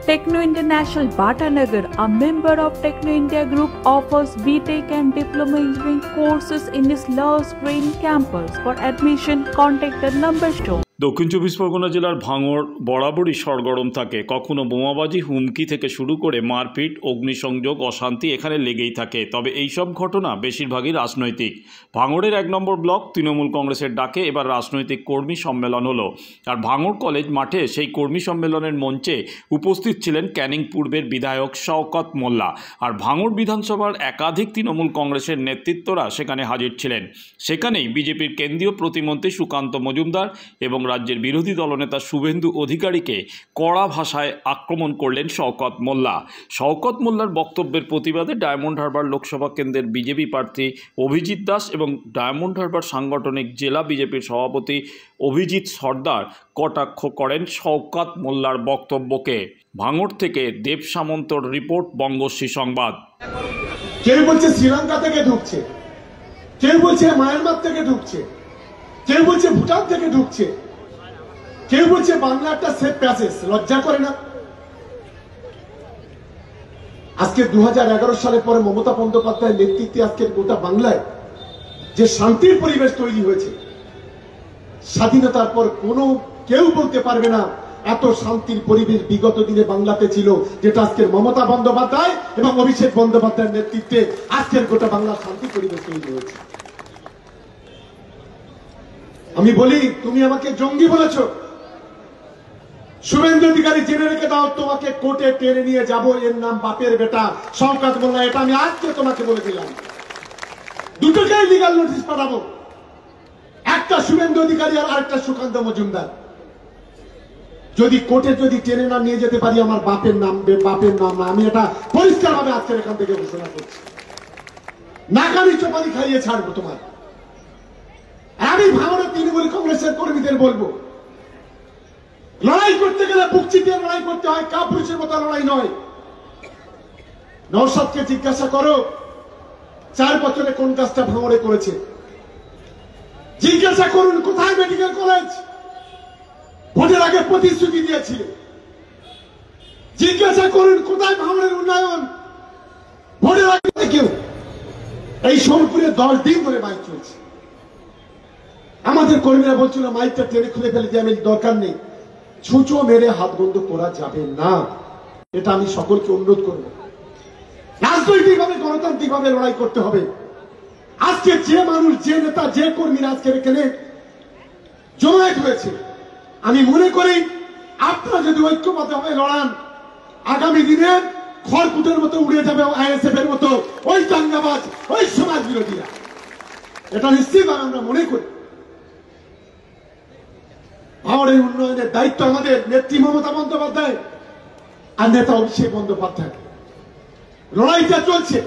Techno International Bhatanagar, a member of Techno India Group, offers BTech and Diploma Engineering courses in its Lush Green campus. For admission, contact the number shown. দক্ষিণ চব্বিশ পরগনা জেলার ভাঙড় বরাবরই সরগরম থাকে। কখনো বোমাবাজি, হুমকি থেকে শুরু করে মারপিট, অগ্নিসংযোগ, অশান্তি এখানে লেগেই থাকে। তবে এই সব ঘটনা বেশিরভাগই রাজনৈতিক। ভাঙড়ের 1 নম্বর ব্লক তৃণমূল কংগ্রেসের ডাকে এবার রাজনৈতিক কর্মী সম্মেলন হলো। আর ভাঙড় কলেজ মাঠে সেই কর্মী সম্মেলনের মঞ্চে উপস্থিত ছিলেন ক্যানিং পূর্বের বিধায়ক শওকত মোল্লা। আর ভাঙড় বিধানসভার একাধিক তৃণমূল কংগ্রেসের নেতৃত্বরা সেখানে হাজির ছিলেন। সেখানেই বিজেপির কেন্দ্রীয় প্রতিমন্ত্রী সুকান্ত মজুমদার এবং রাজ্যের বিরোধী দলনেতা শুভেন্দু অধিকারীকে কড়া ভাষায় আক্রমণ করলেন শওকত মোল্লা। শওকত মোল্লার বক্তব্যের প্রতিবাদে ডায়মন্ড হারবার লোকসভা কেন্দ্রের বিজেপি প্রার্থী অভিজিৎ দাস এবং ডায়মন্ড হারবার সাংগঠনিক জেলা বিজেপির সভাপতি অভিজিৎ সর্দার কটাক্ষ করেন শওকত মোল্লার বক্তব্যকে। ভাঙড় থেকে দেব সামন্তর রিপোর্ট, বঙ্গশ্রী সংবাদ। কেউ বলছে শ্রীলঙ্কা থেকে ঢুকছে, কেউ বলছে মায়ানমার থেকে ঢুকছে, কেউ বলছে ভুটান থেকে ঢুকছে, কেউ বলছে বাংলা একটা সেফ প্যাসেজ। লজ্জা করে না? আজকে 2011 সালের পরে মমতা বন্দ্যোপাধ্যায়ের নেতৃত্বে আজকের গোটা বাংলায় যে শান্তির পরিবেশ তৈরি হয়েছে, স্বাধীনতার পর কোনো কেউ বলতে পারবে না এত শান্তির পরিবেশ বিগত দিনে বাংলাতে ছিল, যেটা আজকের মমতা বন্দ্যোপাধ্যায় এবং অভিষেক বন্দ্যোপাধ্যায়ের নেতৃত্বে আজকের গোটা বাংলার শান্তি পরিবেশ তৈরি হয়েছে। আমি বলি, তুমি আমাকে জঙ্গি বলেছ, শুভেন্দু অধিকারী জেনে রেখে দাও, তোমাকে কোর্টে টেনে নিয়ে যাব, এর নাম বাপের বেটা শওকত মোল্লা। এটা আমি আজকে তোমাকে বলে দিলাম। দুটোকেই লিগাল নোটিশ পাঠাবো, একটা শুভেন্দু অধিকারী আর আরেকটা সুকান্ত মজুমদার। যদি কোর্টে যদি টেনে না নিয়ে যেতে পারি, আমার বাপের নাম না। আমি এটা পরিষ্কার ভাবে আজকের এখান থেকে ঘোষণা করছি। নাকানি চোপানি খাইয়ে ছাড়বো তোমার। আমি ভাঙড়ের তৃণমূল কংগ্রেসের কর্মীদের বলবো, লড়াই করতে গেলে বুক চিতিয়ে লড়াই করতে হয়, কাপুরুষের মতো লড়াই নয়। নওশাদকে জিজ্ঞাসা করো 4 বছরে কোন কাজটা ভাঙড়ে করেছে। জিজ্ঞাসা করুন কোথায় মেডিকেল কলেজ ভোটের আগে প্রতিশ্রুতি দিয়েছিল। জিজ্ঞাসা করুন কোথায় ভাঙড়ের উন্নয়ন ভোটের আগে। কেউ এই সোনপুরে 10 দিন ধরে মাইক চলছে। আমাদের কর্মীরা বলছিল মাইকটা টেনে খুলে ফেলে দিয়ে, আমি দরকার নেই। ছুঁচো মেরে হাত বন্ধ করা যাবে না, এটা আমি সকলকে অনুরোধ করব। রাজনৈতিকভাবে গণতান্ত্রিকভাবে লড়াই করতে হবে। আজকে যে মানুষ, যে নেতা, যে কর্মীরা আজকে এখানে জমায়েত হয়েছে, আমি মনে করি আপনারা যদি ঐক্যবদ্ধভাবে লড়ান, আগামী দিনে খড়কুটের মতো উড়ে যাবে আইএসএফ এর মতো ওই দাঙ্গাবাজ, ওই সমাজ বিরোধীরা। এটা নিশ্চিতভাবে আমরা মনে করি। ভাঙড়ের উন্নয়নের দায়িত্ব আমাদের নেত্রী মমতা বন্দ্যোপাধ্যায় আর নেতা অভিষেক বন্দ্যোপাধ্যায়। লড়াইটা চলছে,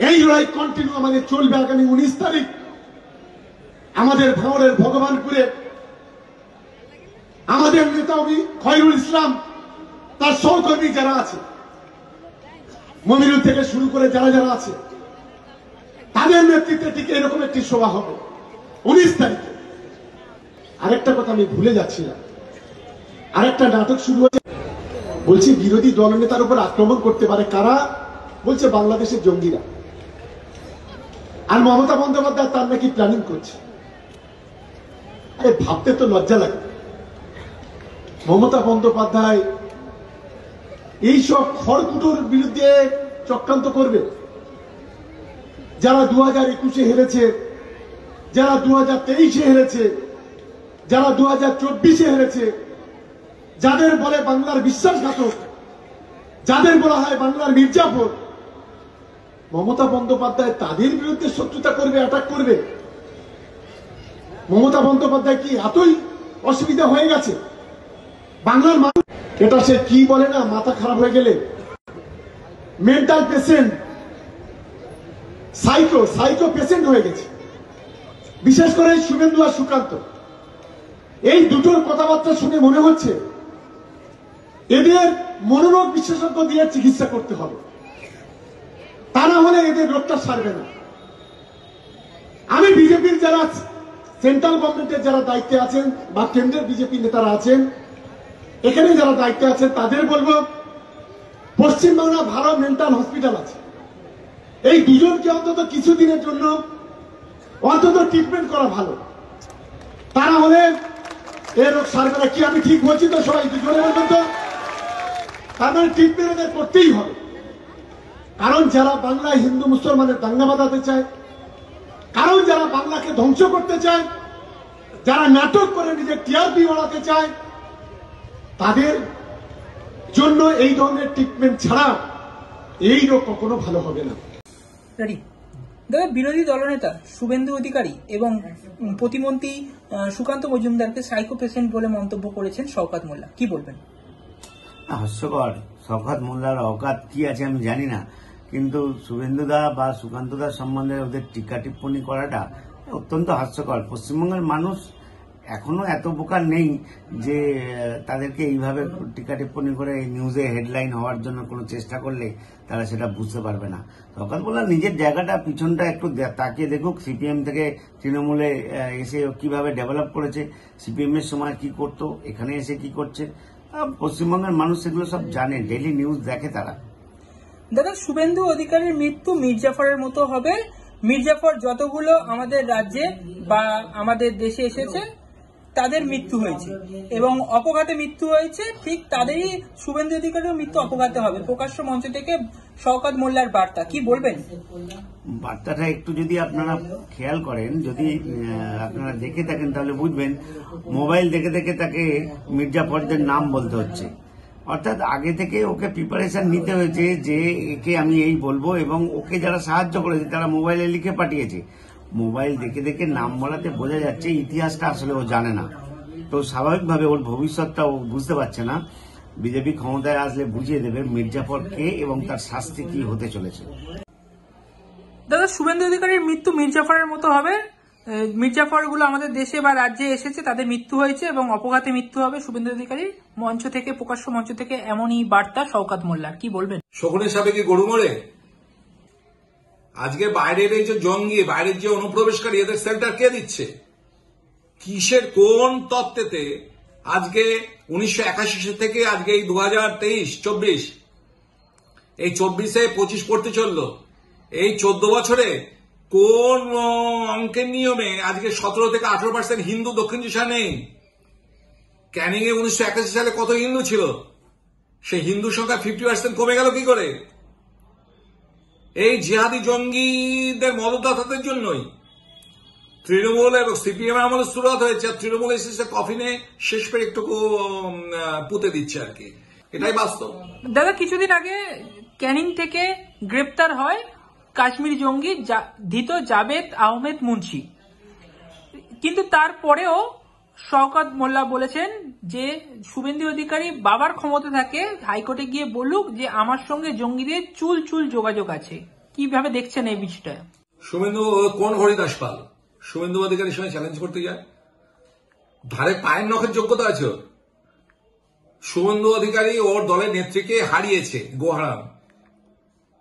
এই লড়াই কন্টিনিউ আমাদের চলবে। আগামী 19 তারিখ আমাদের ভাঙড়ের ভগবানপুরে আমাদের নেতা খয়রুল ইসলাম, তার সহকর্মী যারা আছে, মমিনুল থেকে শুরু করে যারা আছে, তাদের নেতৃত্বে ঠিক এরকম একটি সভা হবে 19 তারিখে। আরেকটা কথা আমি ভুলে যাচ্ছিলাম, আরেকটা নাটক শুরু হয়েছে। বলছি বিরোধী দলনেতার উপর আক্রমণ করতে পারে কারা? বলছে বাংলাদেশের জঙ্গিরা। আর মমতা বন্দ্যোপাধ্যায় তার নাকি প্ল্যানিং করছে। আরে ভাবতে তো লজ্জা লাগে। মমতা বন্দ্যোপাধ্যায় এইসব খড়কুটোর বিরুদ্ধে চক্রান্ত করবে। যারা 2021-এ হেরেছে, যারা 2023-এ হেরেছে, যারা 2024-এ হেরেছে, যাদের বলে বাংলার বিশ্বাসঘাতক, যাদের বলা হয় বাংলার মির্জাফর, মমতা বন্দ্যোপাধ্যায় তাদের বিরুদ্ধে শত্রুতা করবে, অ্যাটাক করবে। মমতা বন্দ্যোপাধ্যায় কি এতই অসুবিধা হয়ে গেছে বাংলার মানুষ? এটা সে কি বলে না, মাথা খারাপ হয়ে গেলে মেন্টাল পেশেন্ট, সাইকো পেশেন্ট হয়ে গেছে। বিশেষ করে শুভেন্দু আর সুকান্ত, এই দুটোর কথাবার্তা শুনে মনে হচ্ছে এদের মনোরোগ বিশেষজ্ঞ দিয়ে চিকিৎসা করতে হবে, তা না হলে এদের রোগটা সারবে না। আমি বিজেপির যারা সেন্ট্রাল গভর্নমেন্টের যারা দায়িত্বে আছেন বা কেন্দ্রের বিজেপি নেতারা আছেন, এখানে যারা দায়িত্বে আছে তাদের বলবো, পশ্চিমবাংলা ভালো মেন্টাল হসপিটাল আছে, এই দুজনকে অন্তত কিছুদিনের জন্য অন্তত ট্রিটমেন্ট করা ভালো। তারা হলে এর রোগ সারবে না। কি আমি ঠিক বলছি তো? সবাই দুজনে বলবেন তো? তার মানে ট্রিটমেন্ট এদের করতেই হবে। কারণ যারা বাংলায় হিন্দু মুসলমানের দাঙ্গা বাঁধাতে চায়, কারণ যারা বাংলাকে ধ্বংস করতে চায়, যারা নাটক করে নিজের টিআরপি বাড়াতে চায়, তাদের জন্য এই ধরনের ট্রিটমেন্ট ছাড়া এই রোগ কখনো ভালো হবে না। দাদা, বিরোধী দলনেতা শুভেন্দু অধিকারী এবং প্রতিমন্ত্রী সুকান্ত মজুমদারকে সাইকো পেশেন্ট বলে মন্তব্য করেছেন শওকত মোল্লা, কি বলবেন? হাস্যকর। শওকত মোল্লার অকাত কি আছে আমি জানি না, কিন্তু শুভেন্দুদা বা সুকান্তদার সম্বন্ধে ওদের টিকা টিপ্পণী করাটা অত্যন্ত হাস্যকর। পশ্চিমবঙ্গের মানুষ এখনো এত বোকা নেই যে তাদেরকে এইভাবে টিকা টিপ্পণী করে নিউজে হেডলাইন হওয়ার জন্য কোনো চেষ্টা করলে তারা সেটা বুঝতে পারবে না। শওকত মোল্লা নিজের জায়গাটা পিছনটা একটু তাকিয়ে দেখুক। সিপিএম থেকে তৃণমূলে এসে কিভাবে ডেভেলপ করেছে, সিপিএম এর সময় কি করতো, এখানে এসে কি করছে, পশ্চিমবঙ্গের মানুষ সেগুলো সব জানে, ডেইলি নিউজ দেখে তারা। দাদা, শুভেন্দু অধিকারীর মৃত্যু মির্জাফরের মতো হবে। মির্জাফর যতগুলো আমাদের রাজ্যে বা আমাদের দেশে এসেছে তাদের মৃত্যু হয়েছে এবং অপঘাতে মৃত্যু হয়েছে, ঠিক তাদেরই শুভেন্দু অধিকারীর মৃত্যু অপঘাতে হবে। প্রকাশ্য মঞ্চ থেকে শওকত মোল্লার বার্তা, কি বলবেন? বার্তাটা একটু যদি আপনারা খেয়াল করেন, যদি আপনারা দেখে থাকেন তাহলে বুঝবেন মোবাইল দেখে দেখে তাকে মির্জাফরদের নাম বলতে হচ্ছে। অর্থাৎ আগে থেকে ওকে প্রিপারেশন নিতে হয়েছে যে একে আমি এই বলবো, এবং ওকে যারা সাহায্য করেছে তারা মোবাইলে লিখে পাঠিয়েছে। মোবাইল দেখে দেখে নাম বলাতে বোঝা যাচ্ছে ইতিহাসটা আসলে ও জানে না। তো স্বাভাবিকভাবে ওর ভবিষ্যৎটা ও বুঝতে পারছে না। বিজেপি ক্ষমতায় আসলে বুঝিয়ে দেবে মির্জাফর কে এবং তার শাস্তি কি হতে চলেছে। দাদা, শুভেন্দু অধিকারীর মৃত্যু মির্জাফরের মতো হবে। মির্জাফরগুলো আমাদের দেশে বা রাজ্যে এসেছে, তাদের মৃত্যু হয়েছে এবং অপঘাতে মৃত্যু হবে শুভেন্দু অধিকারীর। মঞ্চ থেকে, প্রকাশ্য মঞ্চ থেকে এমনই বার্তা শওকত মোল্লার, কি বলবেন? শকুনের সাপে কি গরু মরে? আজকে বাইরের এই যে জঙ্গি, বাইরের যে অনুপ্রবেশকারী, এদের সেন্টার কে দিচ্ছে? কিসের কোন তত্ত্বেতে আজকে 1981 থেকে আজকে এই 2023-24 এই 24-এ 25 পড়তে চললো, এই 14 বছরে কোন অঙ্কের নিয়মে আজকে 17 থেকে 18% হিন্দু দক্ষিণ দিশা নেই? ক্যানিং এ 1981 সালে কত হিন্দু ছিল? সেই হিন্দু সংখ্যা 50% কমে গেল কি করে? এই জিহাদি জঙ্গিদের মদতদাতাদের জন্যই তৃণমূল এবং সিপিএম আমলে শুরুয়াত হয়েছে। তৃণমূল এসেছে কফিনে শেষ পেয়ে একটু পুঁতে দিচ্ছে আর কি, এটাই বাস্তব। দাদা, কিছুদিন আগে ক্যানিং থেকে গ্রেপ্তার হয় কাশ্মীর জঙ্গি ধৃত জাভেদ আহমেদ মুন্সি, কিন্তু তারপরেও শওকত মোল্লা বলেছেন যে শুভেন্দু অধিকারী বাবার ক্ষমতা থাকে হাইকোর্টে গিয়ে বলুক যে আমার সঙ্গে জঙ্গিদের চুল চুল যোগাযোগ আছে। কিভাবে দেখছেন এই বিষয়টা? শুভেন্দু কোন হরিদাস পাল শুভেন্দু অধিকারীর সঙ্গে চ্যালেঞ্জ করতে যায়? ধারে পায়ের নখের যোগ্যতা আছে। শুভেন্দু অধিকারী ওর দলের নেত্রীকে হারিয়েছে গোহারাম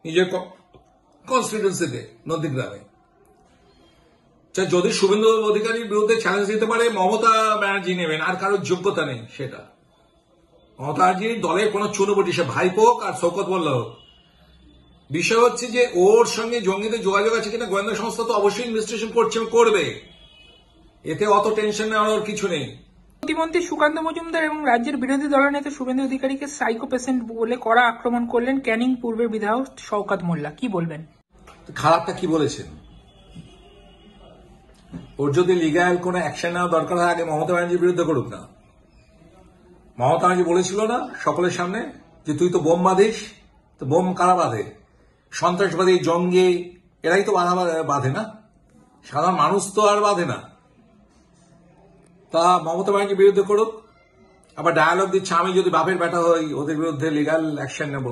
নিজের কনস্টিটিউন্সিতে নন্দীগ্রামে। যদি শুভেন্দু অধিকারীর বিরুদ্ধে চ্যালেঞ্জ দিতে পারে মমতা ব্যানার্জি নেবেন, আর কারোর যোগ্যতা নেই সেটা। মমতা ব্যানার্জির দলের কোন চুনোবটি, সে ভাইপো হোক আর শওকত মোল্লা হোক। বিষয় হচ্ছে যে ওর সঙ্গে জঙ্গিদের যোগাযোগ আছে কিনা গোয়েন্দা সংস্থা তো অবশ্যই ইনভেস্টিগেশন করবে, এতে অত টেনশন নেওয়ার কিছু নেই। প্রতিমন্ত্রী সুকান্ত মজুমদার এবং রাজ্যের বিরোধী দলনেতা শুভেন্দু অধিকারীকে সাইকো পেশেন্ট বলে কড়া আক্রমণ করলেন ক্যানিং পূর্বের বিধায়ক শওকত মোল্লা, কি বলবেন? খারাপটা কি বলেছেন? ওর যদি লিগ্যাল কোনো অ্যাকশন নেওয়া দরকার হয় আগে মমতা ব্যানার্জির বিরুদ্ধে করুক না। মমতা ব্যানার্জি বলেছিল না সকলের সামনে যে তুই তো বোম বাঁধিস, তো বোম কারা বাঁধে? সন্ত্রাসবাদী, জঙ্গি, এরাই তো বাঁধে না, সাধারণ মানুষ তো আর বাঁধে না। তা মমতা ব্যানার্জির বিরুদ্ধে করুক। আবার ডায়ালগ দিচ্ছে আমি যদি বাপের বেটা হই ওদের বিরুদ্ধে লিগ্যাল অ্যাকশন নেব।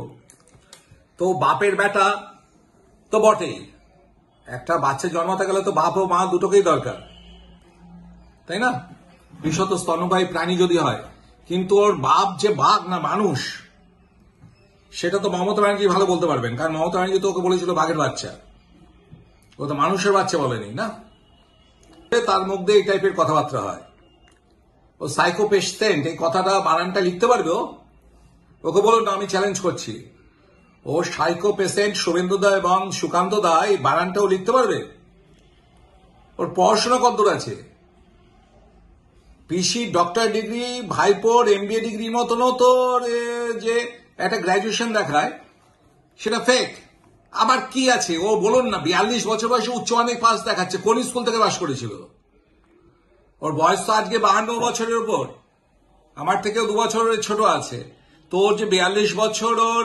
তো বাপের বেটা তো বটেই, একটা বাচ্চা জন্মাতে গেলে তো বাপ ও মা দুটোকেই দরকার, তাই না? বিশত স্তন্যপায়ী প্রাণী যদি হয়, কিন্তু ওর বাপ যে বাঘ না মানুষ, সেটা তো মমতা ব্যানার্জি ভালো বলতে পারবেন, কারণ মমতা ব্যানার্জি তো ওকে বলেছিল বাঘের বাচ্চা, ও তো মানুষের বাচ্চা বলেনি না। তার মধ্যে এই টাইপের কথাবার্তা হয়। ও সাইকো পেশেন্ট এই কথাটা বানানটা লিখতে পারবে? ওকে বলুন না, আমি চ্যালেঞ্জ করছি। ও সাইকো পেশেন্ট শুভেন্দু দা এবং সুকান্ত দা এই বানানটাও লিখতে পারবে? ওর পড়াশোনা কতদূর আছে? পিসি ডক্টর ডিগ্রি, ভাইপোর এমবিএ ডিগ্রি মতনও তোর যে একটা গ্র্যাজুয়েশন দেখায় সেটা ফেক। আবার কি আছে ও বলুন না, 42 বছর বয়সে উচ্চ মাধ্যমিক পাস দেখাচ্ছে। কোন স্কুল থেকে পাস করেছিল? ওর বয়স তো আজকে 52 বছরের উপর, আমার থেকেও 2 বছরের ছোট আছে। তোর যে 42 বছর ওর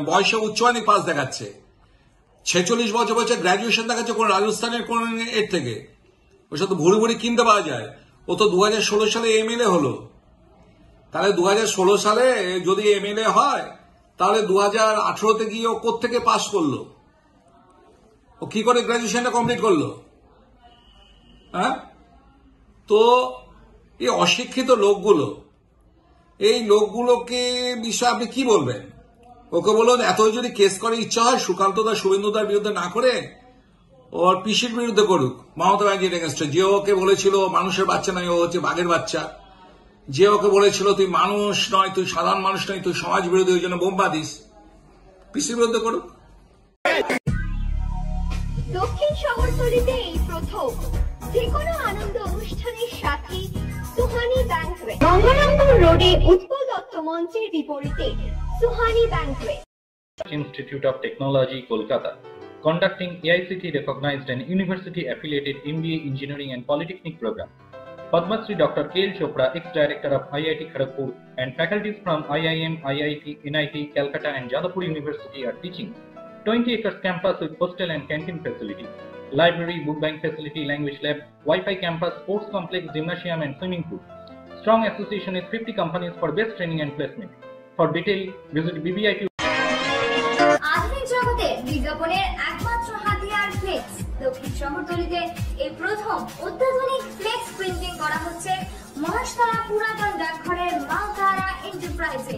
বয়সে উচ্চ মাধ্যমিক পাস দেখাচ্ছে, 46 বছর বয়সে গ্র্যাজুয়েশন দেখাচ্ছে কোন রাজস্থানের কোন এর থেকে। ওর সাথে ভুড়ি ভুড়ি কিনতে পাওয়া যায়। ও তো 2016 সালে এমএলএ হলো। তাহলে 2016 সালে যদি এমএলএ হয় তাহলে 2018তে গিয়ে ও কোত্থেকে পাস করলো? ও কি করে গ্র্যাজুয়েশনটা কমপ্লিট করলো? হ্যাঁ, তো এই অশিক্ষিত লোকগুলো, এই লোকগুলোকে বিষয়ে আপনি কি বলবেন? ওকে বলুন এতই যদি কেস করে ইচ্ছা হয় সুকান্ত দা শুভেন্দু দার বিরুদ্ধে না করে ওর পিসির বিরুদ্ধে করুক, মমতা ব্যানার্জির এগেনস্টে। যে ওকে বলেছিল মানুষের বাচ্চা নয়, ও হচ্ছে বাঘের বাচ্চা। যে ওকে বলেছিল তুই মানুষ নয়, তুই সাধারণ মানুষ নয়, তুই সমাজ বিরোধী, ওই জন্য বোম বাঁধিস, পিসির বিরুদ্ধে করুক। দক্ষিণ শহরতলিতে এই প্রথম যেকোনো আনন্দ অনুষ্ঠানের সাথে সুহানি ব্যাংকুয়েট, গঙ্গারামপুর রোডে উৎপল দত্ত মঞ্চের বিপরীতে Suhani banquet. Institute of Technology, Kolkata, conducting AICT recognized and university affiliated MBA Engineering and Polytechnic program. Padma Shri Dr. K.L. Chopra, ex-director of IIT Kharagpur, and faculties from IIM, IIT, NIT, Calcutta and Jadavpur University are teaching. 20 acres campus with hostel and canteen facilities, library, book bank facility, language lab, Wi-Fi campus, sports complex, gymnasium and swimming pool. Strong association with 50 companies for best training and placement. For detail, visit BBIQ. আধুনিক জগতে বিজ্ঞাপনের একমাত্র হাতিয়ার flakes. দক্ষিণ শহরতলিতে এই প্রথম অত্যাধুনিক flakes printing করা হচ্ছে মহাশতলা পুরাতন ডাকঘরের মা তারা এন্টারপ্রাইজে।